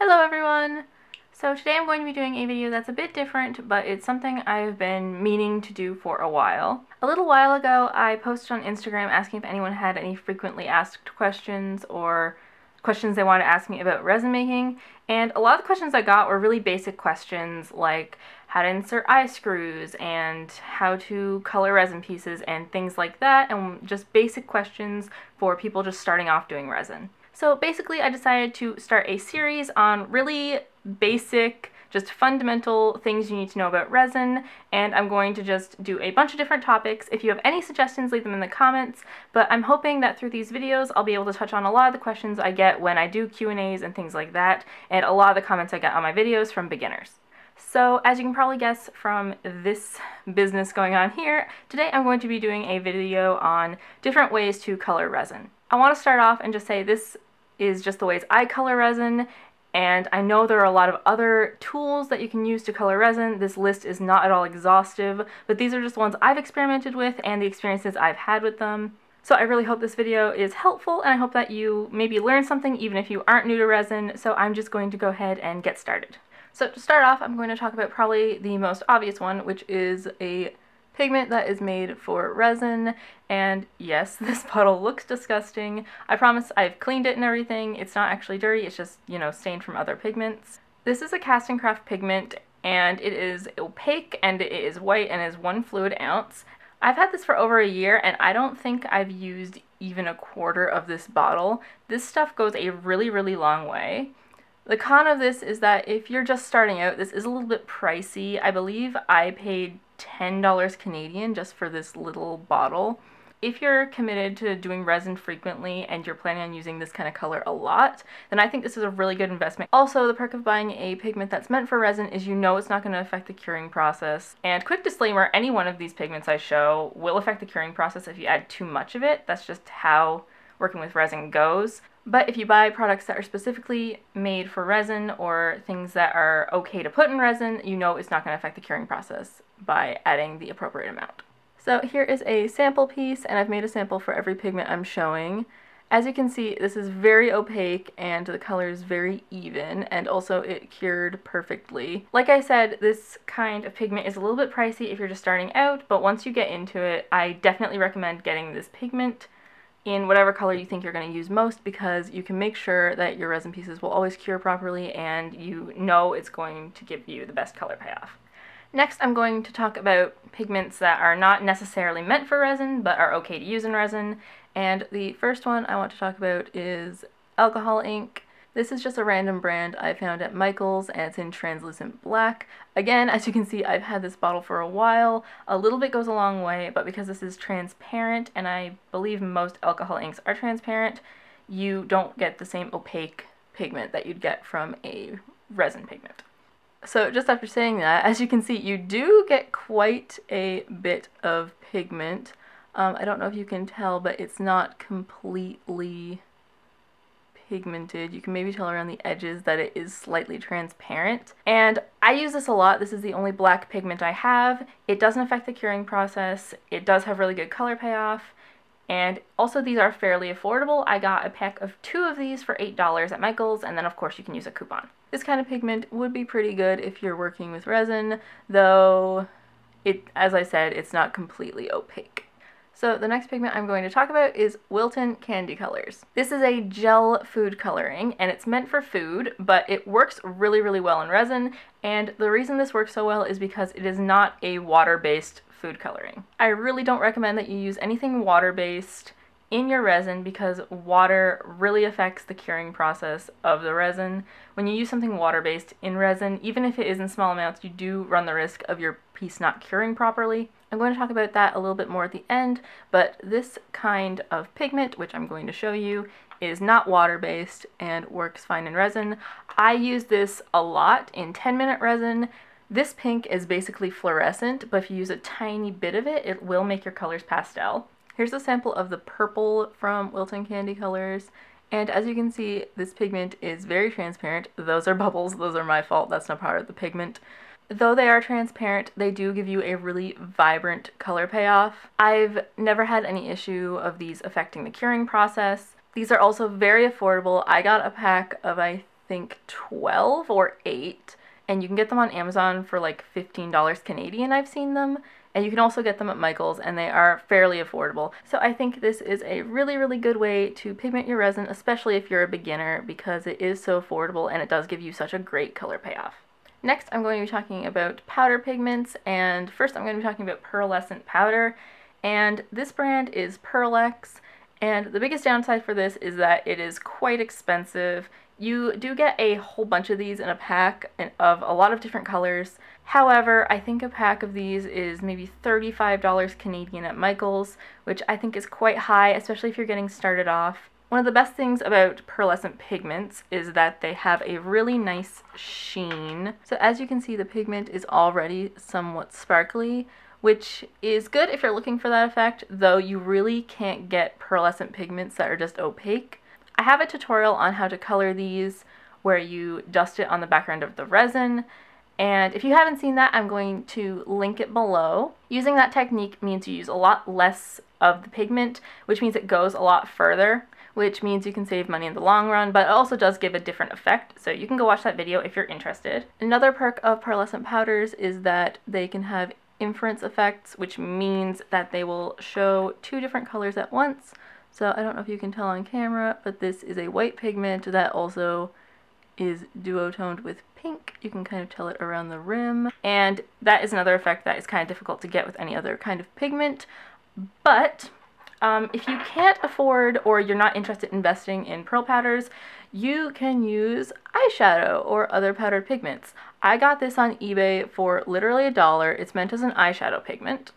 Hello everyone! So today I'm going to be doing a video that's a bit different, but it's something I've been meaning to do for a while. A little while ago I posted on Instagram asking if anyone had any frequently asked questions or questions they wanted to ask me about resin making, and a lot of the questions I got were really basic questions like how to insert eye screws and how to color resin pieces and things like that, and just basic questions for people just starting off doing resin. So basically I decided to start a series on really basic, just fundamental things you need to know about resin, and I'm going to just do a bunch of different topics. If you have any suggestions, leave them in the comments, but I'm hoping that through these videos I'll be able to touch on a lot of the questions I get when I do Q&As and things like that, and a lot of the comments I get on my videos from beginners. So as you can probably guess from this business going on here, today I'm going to be doing a video on different ways to color resin. I want to start off and just say this is just the ways I color resin, and I know there are a lot of other tools that you can use to color resin. This list is not at all exhaustive, but these are just ones I've experimented with and the experiences I've had with them. So I really hope this video is helpful, and I hope that you maybe learn something even if you aren't new to resin, so I'm just going to go ahead and get started. So to start off, I'm going to talk about probably the most obvious one, which is a pigment that is made for resin. And yes, this bottle looks disgusting. I promise I've cleaned it and everything. It's not actually dirty, it's just, you know, stained from other pigments. This is a cast and craft pigment, and it is opaque and it is white and is 1 fluid ounce. I've had this for over a year and I don't think I've used even a quarter of this bottle. This stuff goes a really, really long way. The con of this is that if you're just starting out, this is a little bit pricey. I believe I paid $10 Canadian just for this little bottle. If you're committed to doing resin frequently and you're planning on using this kind of color a lot, then I think this is a really good investment. Also, the perk of buying a pigment that's meant for resin is you know it's not going to affect the curing process. And quick disclaimer, any one of these pigments I show will affect the curing process if you add too much of it. That's just how working with resin goes. But if you buy products that are specifically made for resin or things that are okay to put in resin, you know it's not going to affect the curing process by adding the appropriate amount. So here is a sample piece, and I've made a sample for every pigment I'm showing. As you can see, this is very opaque and the color is very even, and also it cured perfectly. Like I said, this kind of pigment is a little bit pricey if you're just starting out, but once you get into it, I definitely recommend getting this pigment in whatever color you think you're going to use most, because you can make sure that your resin pieces will always cure properly and you know it's going to give you the best color payoff. Next, I'm going to talk about pigments that are not necessarily meant for resin but are okay to use in resin, and the first one I want to talk about is alcohol ink. This is just a random brand I found at Michael's, and it's in translucent black. Again, as you can see, I've had this bottle for a while. A little bit goes a long way, but because this is transparent, and I believe most alcohol inks are transparent, you don't get the same opaque pigment that you'd get from a resin pigment. So just after saying that, as you can see, you do get quite a bit of pigment. I don't know if you can tell, but it's not completely pigmented. You can maybe tell around the edges that it is slightly transparent. And I use this a lot. This is the only black pigment I have. It doesn't affect the curing process. It does have really good color payoff. And also these are fairly affordable. I got a pack of 2 of these for $8 at Michael's, and then of course you can use a coupon. This kind of pigment would be pretty good if you're working with resin, though as I said, it's not completely opaque. So the next pigment I'm going to talk about is Wilton Candy Colors. This is a gel food coloring, and it's meant for food, but it works really, really well in resin, and the reason this works so well is because it is not a water-based food coloring. I really don't recommend that you use anything water-based in your resin because water really affects the curing process of the resin. When you use something water-based in resin, even if it is in small amounts, you do run the risk of your piece not curing properly. I'm going to talk about that a little bit more at the end, but this kind of pigment, which I'm going to show you, is not water-based and works fine in resin. I use this a lot in 10-minute resin. This pink is basically fluorescent, but if you use a tiny bit of it, it will make your colors pastel. Here's a sample of the purple from Wilton Candy Colors, and as you can see, this pigment is very transparent. Those are bubbles, those are my fault, that's not part of the pigment. Though they are transparent, they do give you a really vibrant color payoff. I've never had any issue of these affecting the curing process. These are also very affordable. I got a pack of, I think 12 or 8, and you can get them on Amazon for like $15 Canadian, I've seen them. And you can also get them at Michael's, and they are fairly affordable. So I think this is a really, really good way to pigment your resin, especially if you're a beginner, because it is so affordable and it does give you such a great color payoff. Next, I'm going to be talking about powder pigments, and first I'm going to be talking about pearlescent powder. And this brand is Pearlex, and the biggest downside for this is that it is quite expensive. You do get a whole bunch of these in a pack of a lot of different colors. However, I think a pack of these is maybe $35 Canadian at Michael's, which I think is quite high, especially if you're getting started off. One of the best things about pearlescent pigments is that they have a really nice sheen. So as you can see, the pigment is already somewhat sparkly, which is good if you're looking for that effect, though you really can't get pearlescent pigments that are just opaque. I have a tutorial on how to color these where you dust it on the background of the resin, and if you haven't seen that, I'm going to link it below. Using that technique means you use a lot less of the pigment, which means it goes a lot further, which means you can save money in the long run, but it also does give a different effect, so you can go watch that video if you're interested. Another perk of pearlescent powders is that they can have inference effects, which means that they will show two different colors at once. So I don't know if you can tell on camera, but this is a white pigment that also is duotoned with pink. You can kind of tell it around the rim. And that is another effect that is kind of difficult to get with any other kind of pigment. But if you can't afford or you're not interested in investing in pearl powders, you can use eyeshadow or other powdered pigments. I got this on eBay for literally $1. It's meant as an eyeshadow pigment,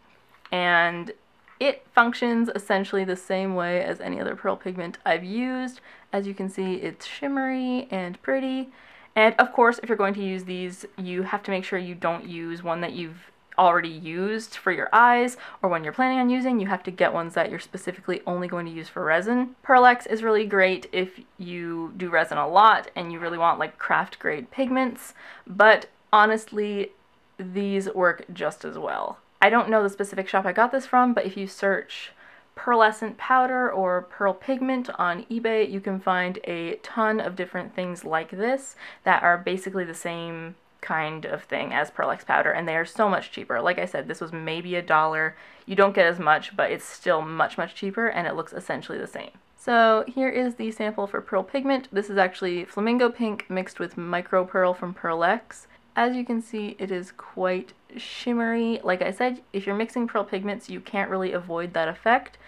and it functions essentially the same way as any other pearl pigment I've used. As you can see, it's shimmery and pretty. And of course, if you're going to use these, you have to make sure you don't use one that you've already used for your eyes, or when you're planning on using, you have to get ones that you're specifically only going to use for resin. Pearlex is really great if you do resin a lot and you really want like craft grade pigments, but honestly, these work just as well. I don't know the specific shop I got this from, but if you search pearlescent powder or pearl pigment on eBay, you can find a ton of different things like this that are basically the same kind of thing as Pearlex powder, and they are so much cheaper. Like I said, this was maybe $1. You don't get as much, but it's still much, much cheaper, and it looks essentially the same. So here is the sample for pearl pigment. This is actually flamingo pink mixed with micro pearl from Pearlex. As you can see, it is quite shimmery. Like I said, if you're mixing pearl pigments, you can't really avoid that effect,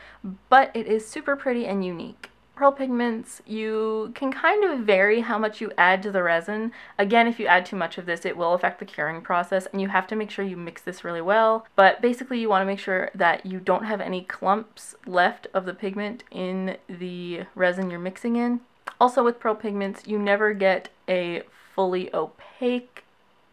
but it is super pretty and unique. Pearl pigments, you can kind of vary how much you add to the resin. Again, if you add too much of this, it will affect the curing process, and you have to make sure you mix this really well. But basically, you want to make sure that you don't have any clumps left of the pigment in the resin you're mixing in. Also with pearl pigments, you never get a fully opaque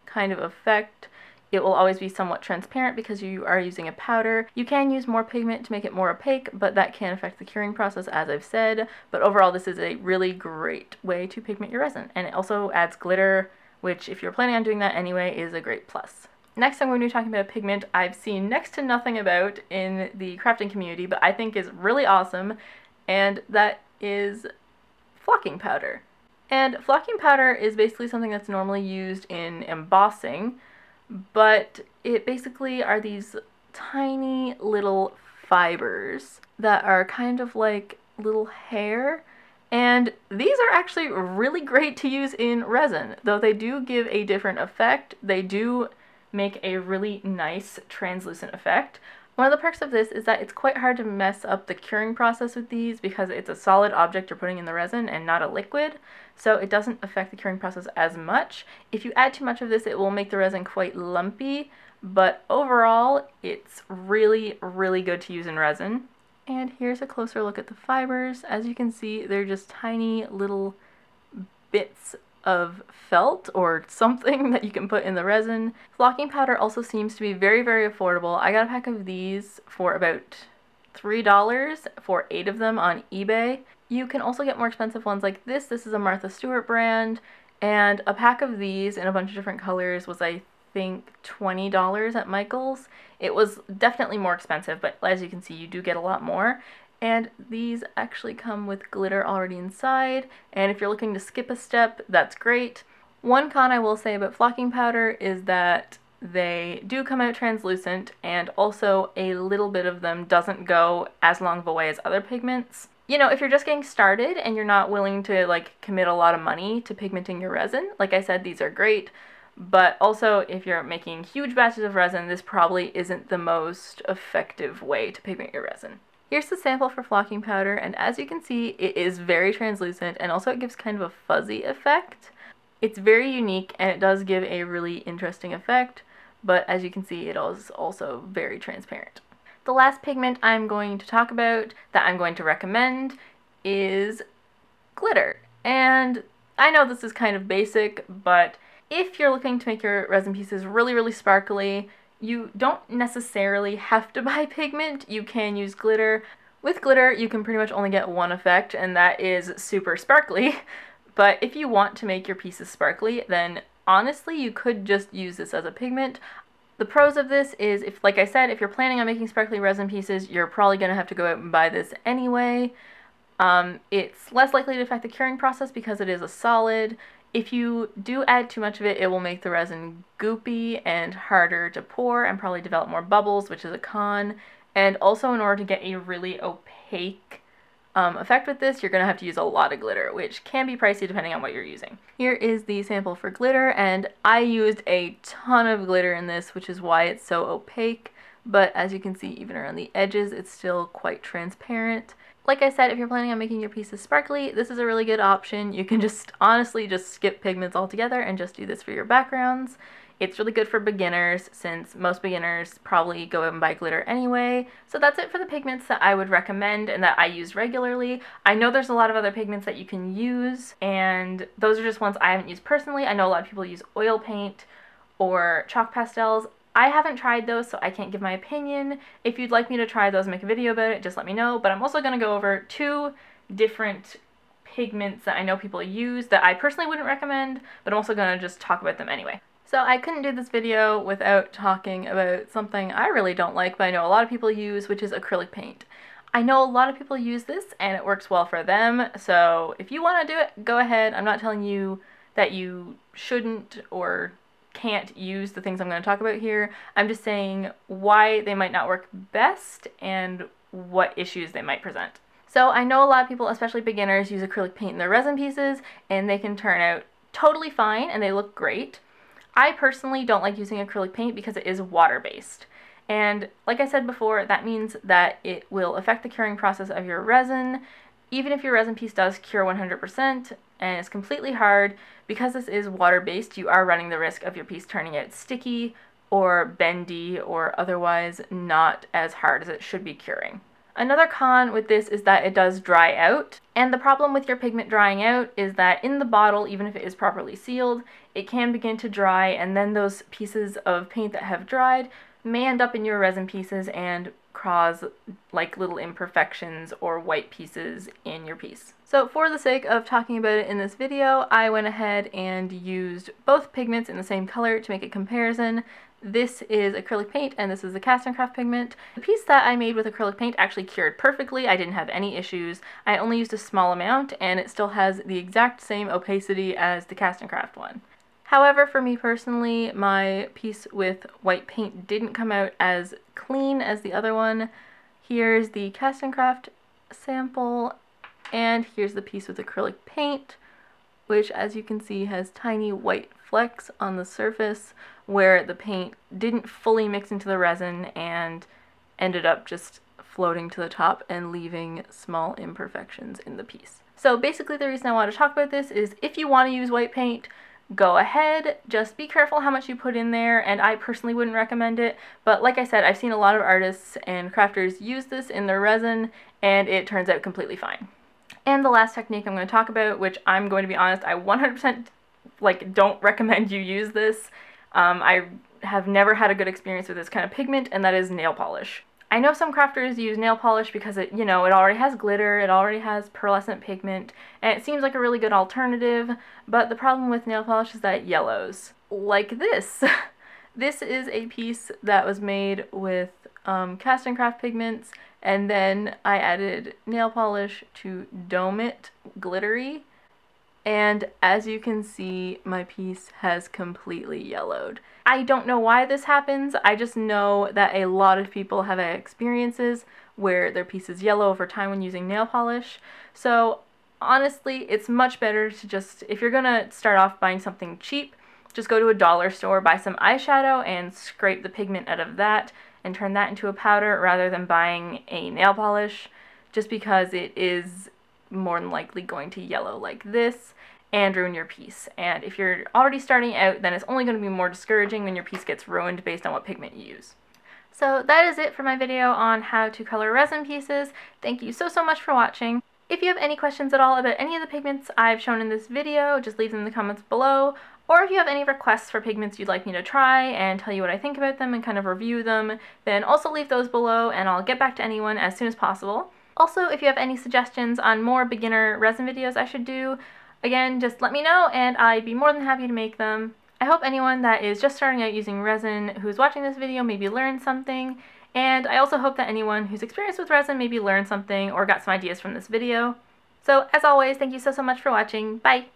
kind of effect. It will always be somewhat transparent because you are using a powder. You can use more pigment to make it more opaque, but that can affect the curing process, as I've said. But overall, this is a really great way to pigment your resin. And it also adds glitter, which if you're planning on doing that anyway, is a great plus. Next, I'm going to be talking about a pigment I've seen next to nothing about in the crafting community, but I think is really awesome, and that is flocking powder. And flocking powder is basically something that's normally used in embossing, but it basically are these tiny little fibers that are kind of like little hair, and these are actually really great to use in resin. Though they do give a different effect, they do make a really nice translucent effect. One of the perks of this is that it's quite hard to mess up the curing process with these because it's a solid object you're putting in the resin and not a liquid, so it doesn't affect the curing process as much. If you add too much of this, it will make the resin quite lumpy, but overall, it's really, really good to use in resin. And here's a closer look at the fibers. As you can see, they're just tiny little bits of felt or something that you can put in the resin. Flocking powder also seems to be very, very affordable. I got a pack of these for about $3 for 8 of them on eBay. You can also get more expensive ones like this. This is a Martha Stewart brand, and a pack of these in a bunch of different colors was, I think, $20 at Michael's. It was definitely more expensive, but as you can see, you do get a lot more. And these actually come with glitter already inside, and if you're looking to skip a step, that's great. One con I will say about flocking powder is that they do come out translucent, and also a little bit of them doesn't go as long of a way as other pigments. You know, if you're just getting started and you're not willing to like commit a lot of money to pigmenting your resin, like I said, these are great. But also, if you're making huge batches of resin, this probably isn't the most effective way to pigment your resin. Here's the sample for flocking powder, and as you can see, it is very translucent, and also it gives kind of a fuzzy effect. It's very unique, and it does give a really interesting effect, but as you can see, it is also very transparent. The last pigment I'm going to talk about that I'm going to recommend is glitter. And I know this is kind of basic, but if you're looking to make your resin pieces really, really sparkly, you don't necessarily have to buy pigment. You can use glitter. With glitter, you can pretty much only get one effect, and that is super sparkly. But if you want to make your pieces sparkly, then honestly, you could just use this as a pigment. The pros of this is, if, like I said, if you're planning on making sparkly resin pieces, you're probably going to have to go out and buy this anyway. It's less likely to affect the curing process because it is a solid. If you do add too much of it, it will make the resin goopy and harder to pour and probably develop more bubbles, which is a con. And also, in order to get a really opaque effect with this, you're going to have to use a lot of glitter, which can be pricey depending on what you're using. Here is the sample for glitter, and I used a ton of glitter in this, which is why it's so opaque, but as you can see, even around the edges, it's still quite transparent. Like I said, if you're planning on making your pieces sparkly, this is a really good option. You can just honestly just skip pigments altogether and just do this for your backgrounds. It's really good for beginners, since most beginners probably go out and buy glitter anyway. So that's it for the pigments that I would recommend and that I use regularly. I know there's a lot of other pigments that you can use, and those are just ones I haven't used personally. I know a lot of people use oil paint or chalk pastels. I haven't tried those, so I can't give my opinion. If you'd like me to try those and make a video about it, just let me know. But I'm also going to go over 2 different pigments that I know people use that I personally wouldn't recommend, but I'm also going to just talk about them anyway. So I couldn't do this video without talking about something I really don't like, but I know a lot of people use, which is acrylic paint. I know a lot of people use this, and it works well for them, so if you want to do it, go ahead. I'm not telling you that you shouldn't or can't use the things I'm going to talk about here. I'm just saying why they might not work best and what issues they might present. So I know a lot of people, especially beginners, use acrylic paint in their resin pieces, and they can turn out totally fine, and they look great. I personally don't like using acrylic paint because it is water-based. And like I said before, that means that it will affect the curing process of your resin. Even if your resin piece does cure 100% and it's completely hard, because this is water-based, you are running the risk of your piece turning out sticky or bendy or otherwise not as hard as it should be curing. Another con with this is that it does dry out, and the problem with your pigment drying out is that in the bottle, even if it is properly sealed, it can begin to dry, and then those pieces of paint that have dried may end up in your resin pieces and cause like little imperfections or white pieces in your piece. So for the sake of talking about it in this video, I went ahead and used both pigments in the same color to make a comparison. This is acrylic paint, and this is the Cast and Craft pigment. The piece that I made with acrylic paint actually cured perfectly. I didn't have any issues. I only used a small amount, and it still has the exact same opacity as the Cast and Craft one. However, for me personally, my piece with white paint didn't come out as clean as the other one. Here's the Cast and Craft sample, and here's the piece with acrylic paint, which, as you can see, has tiny white flecks on the surface where the paint didn't fully mix into the resin and ended up just floating to the top and leaving small imperfections in the piece. So basically the reason I want to talk about this is if you want to use white paint, go ahead, just be careful how much you put in there, and I personally wouldn't recommend it, but like I said, I've seen a lot of artists and crafters use this in their resin, and it turns out completely fine. And the last technique I'm going to talk about, which I'm going to be honest, I 100% don't recommend you use this. I have never had a good experience with this kind of pigment, and that is nail polish. I know some crafters use nail polish because it, it already has glitter, it already has pearlescent pigment, and it seems like a really good alternative, but the problem with nail polish is that it yellows. Like this. This is a piece that was made with Cast and Craft pigments, and then I added nail polish to dome it glittery, and as you can see, my piece has completely yellowed. I don't know why this happens, I just know that a lot of people have had experiences where their pieces yellow over time when using nail polish. So honestly, it's much better to just, if you're gonna start off buying something cheap, just go to a dollar store, buy some eyeshadow, and scrape the pigment out of that and turn that into a powder rather than buying a nail polish, just because it is more than likely going to yellow like this and ruin your piece. And if you're already starting out, then it's only going to be more discouraging when your piece gets ruined based on what pigment you use. So that is it for my video on how to color resin pieces. Thank you so much for watching. If you have any questions at all about any of the pigments I've shown in this video, just leave them in the comments below. Or if you have any requests for pigments you'd like me to try and tell you what I think about them and kind of review them, then also leave those below and I'll get back to anyone as soon as possible. Also, if you have any suggestions on more beginner resin videos I should do, again, just let me know and I'd be more than happy to make them. I hope anyone that is just starting out using resin who's watching this video maybe learned something, and I also hope that anyone who's experienced with resin maybe learned something or got some ideas from this video. So, as always, thank you so much for watching. Bye!